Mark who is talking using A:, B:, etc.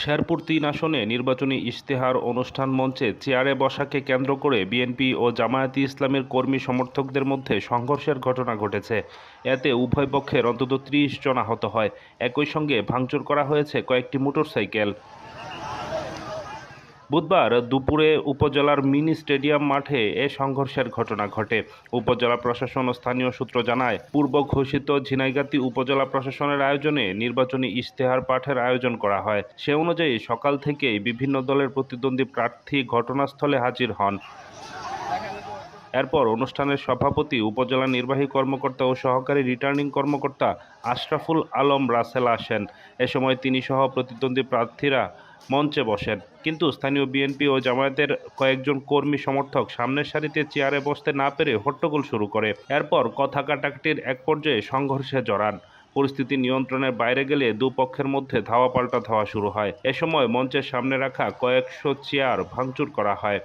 A: শেরপুর ৩ আসনে নির্বাচনী ইশতেহার অনুষ্ঠান মঞ্চে চেয়ারে বসাকে কেন্দ্র করে বিএনপি ও জামায়াতে ইসলামীর কর্মী সমর্থকদের মধ্যে সংঘর্ষের ঘটনা ঘটেছে। এতে উভয় পক্ষের অন্তত ৩০ জন আহত হয়। একই সঙ্গে ভাঙচুর করা হয়েছে কয়েকটি মোটরসাইকেল। বুধবার দুপুরে উপজেলার মিনি স্টেডিয়াম মাঠে এ সংঘর্ষের ঘটনা ঘটে। উপজেলা প্রশাসন ও স্থানীয় সূত্র জানায়, পূর্ব ঘোষিত ঝিনাইগাতী উপজেলা প্রশাসনের আয়োজনে নির্বাচনী ইশতেহার পাঠের আয়োজন করা হয়। সে অনুযায়ী সকাল থেকেই বিভিন্ন দলের প্রতিদ্বন্দ্বী প্রার্থী ঘটনাস্থলে হাজির হন। এরপর অনুষ্ঠানের সভাপতি, উপজেলা নির্বাহী কর্মকর্তা ও সহকারী রিটার্নিং কর্মকর্তা আশরাফুল আলম রাসেল আসেন। এ সময় তিনি সহ প্রতিদ্বন্দ্বী প্রার্থীরা মঞ্চে বসেন। কিন্তু স্থানীয় বিএনপি ও জামায়াতের কয়েকজন কর্মী সমর্থক সামনের সারিতে চেয়ারে বসতে না পেরে হট্টগোল শুরু করে। এরপর কথা কাটাকাটির এক পর্যায়ে সংঘর্ষে জড়ান। পরিস্থিতি নিয়ন্ত্রণের বাইরে গেলে দুপক্ষের মধ্যে ধাওয়া পাল্টা ধাওয়া শুরু হয়। এ সময় মঞ্চের সামনে রাখা কয়েকশো চেয়ার ভাঙচুর করা হয়।